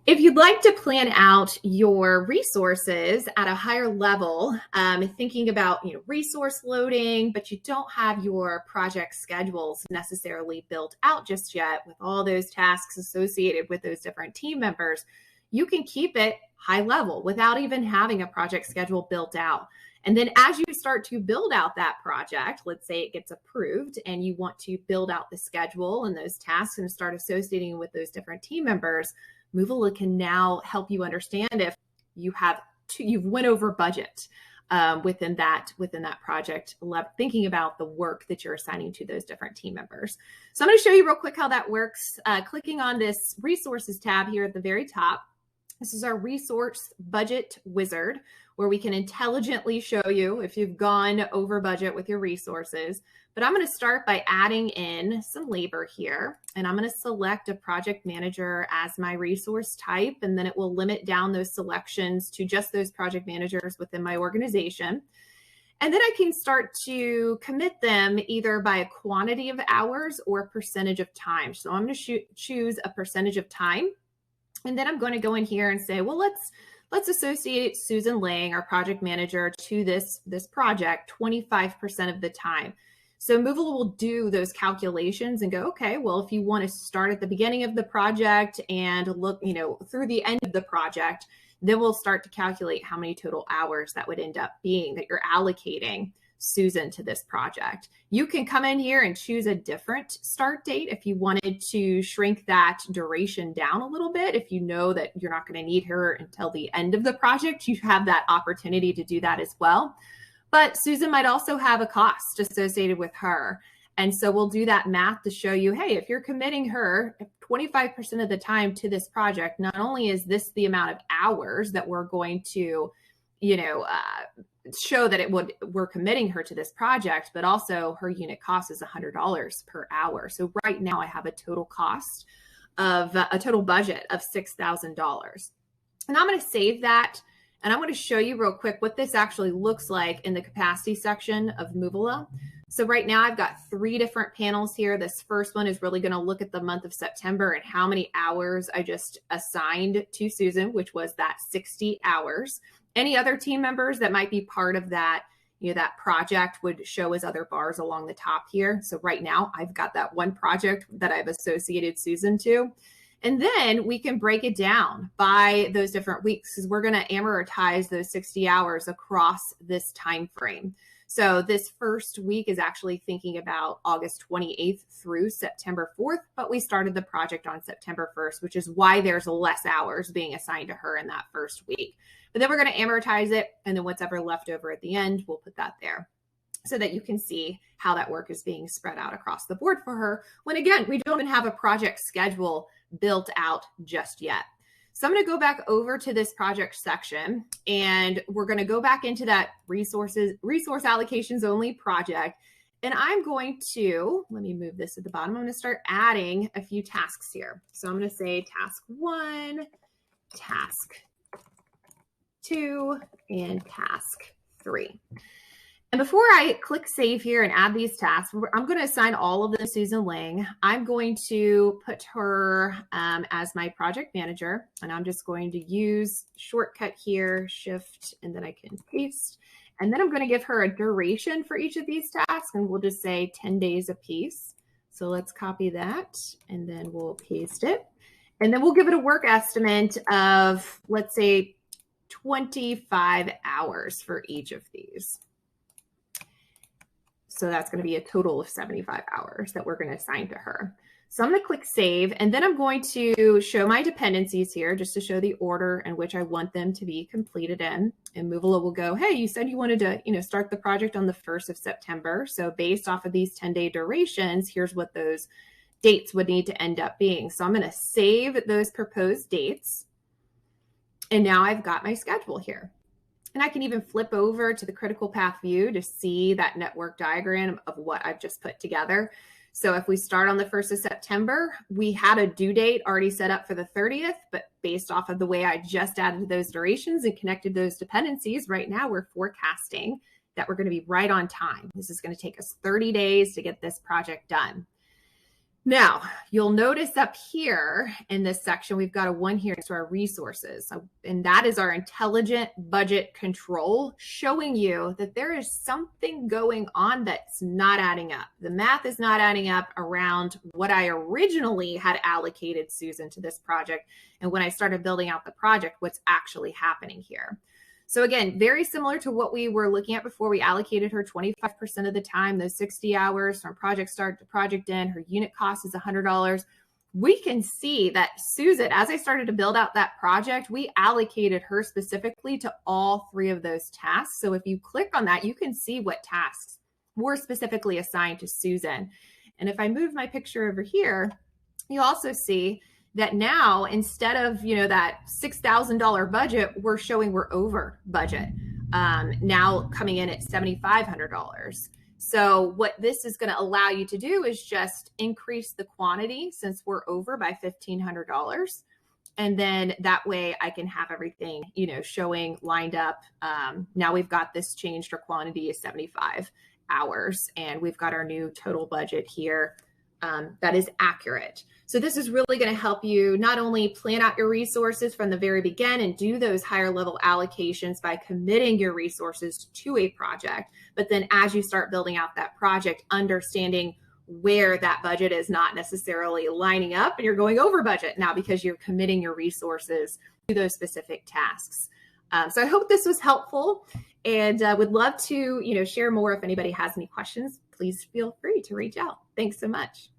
If you'd like to plan out your resources at a higher level, thinking about resource loading, but you don't have your project schedules necessarily built out just yet with all those tasks associated with those different team members, you can keep it high level without even having a project schedule built out. And then as you start to build out that project, let's say it gets approved and you want to build out the schedule and those tasks and start associating with those different team members, Moovila can now help you understand if you've went over budget within that project, thinking about the work that you're assigning to those different team members. So I'm going to show you real quick how that works. Clicking on this resources tab here at the very top. This is our resource budget wizard, where we can intelligently show you if you've gone over budget with your resources. But I'm going to start by adding in some labor here, and I'm going to select a project manager as my resource type, and then it will limit down those selections to just those project managers within my organization. And then I can start to commit them either by a quantity of hours or a percentage of time. So I'm going to choose a percentage of time. And then I'm going to go in here and say, well, let's associate Susan Lang, our project manager, to this project 25% of the time. So Moovila will do those calculations and go, okay, well, if you want to start at the beginning of the project and look, through the end of the project, then we'll start to calculate how many total hours that would end up being that you're allocating Susan to this project. You can come in here and choose a different start date if you wanted to shrink that duration down a little bit. If you know that you're not going to need her until the end of the project, you have that opportunity to do that as well. But Susan might also have a cost associated with her. And so we'll do that math to show you, hey, if you're committing her 25% of the time to this project, not only is this the amount of hours that we're going to, show that we're committing her to this project, but also her unit cost is $100 per hour. So right now I have a total cost of a total budget of $6,000. And I'm going to save that. And I'm going to show you real quick what this actually looks like in the capacity section of Moovila. So right now I've got 3 different panels here. This first one is really going to look at the month of September and how many hours I just assigned to Susan, which was that 60 hours. Any other team members that might be part of that, that project would show as other bars along the top here. So right now I've got that one project that I've associated Susan to. And then we can break it down by those different weeks because we're going to amortize those 60 hours across this time frame. So this first week is actually thinking about August 28th through September 4th, but we started the project on September 1st, which is why there's less hours being assigned to her in that first week. But then we're going to amortize it, and then whatever left over at the end, we'll put that there so that you can see how that work is being spread out across the board for her. When again, we don't even have a project schedule built out just yet. So I'm going to go back over to this project section, and we're going to go back into that resource allocations only project. And I'm going to, let me move this at the bottom. I'm going to start adding a few tasks here. So I'm going to say task 1, task 2, and task 3. And before I click save here and add these tasks, I'm going to assign all of them to Susan Lang. I'm going to put her as my project manager, and I'm just going to use shortcut here, shift, and then I can paste. And then I'm going to give her a duration for each of these tasks, and we'll just say 10 days a piece. So let's copy that, and then we'll paste it. And then we'll give it a work estimate of, let's say, 25 hours for each of these. So that's going to be a total of 75 hours that we're going to assign to her. So I'm going to click save, and then I'm going to show my dependencies here just to show the order in which I want them to be completed in. And Moovila will go, hey, you said you wanted to start the project on the 1st of September. So based off of these 10-day durations, here's what those dates would need to end up being. So I'm going to save those proposed dates. And now I've got my schedule here. And I can even flip over to the critical path view to see that network diagram of what I've just put together. So if we start on the 1st of September, we had a due date already set up for the 30th, but based off of the way I just added those durations and connected those dependencies, right now we're forecasting that we're going to be right on time. This is going to take us 30 days to get this project done. Now, you'll notice up here in this section, we've got a 1 here next to our resources. And that is our intelligent budget control, showing you that there is something going on that's not adding up. The math is not adding up around what I originally had allocated Susan to this project. And when I started building out the project, what's actually happening here. So again, very similar to what we were looking at before. We allocated her 25% of the time, those 60 hours from project start to project end. Her unit cost is $100. We can see that Susan, as I started to build out that project, we allocated her specifically to all 3 of those tasks. So if you click on that, you can see what tasks were specifically assigned to Susan. And if I move my picture over here, you also see that now, instead of, that $6,000 budget, we're showing we're over budget. Now coming in at $7,500. So what this is going to allow you to do is just increase the quantity, since we're over by $1,500. And then that way I can have everything, showing lined up. Now we've got this changed. Our quantity is 75 hours, and we've got our new total budget here. That is accurate. So this is really going to help you not only plan out your resources from the very beginning and do those higher level allocations by committing your resources to a project, but then as you start building out that project, understanding where that budget is not necessarily lining up and you're going over budget now because you're committing your resources to those specific tasks. So I hope this was helpful, and would love to, share more. If anybody has any questions, please feel free to reach out. Thanks so much.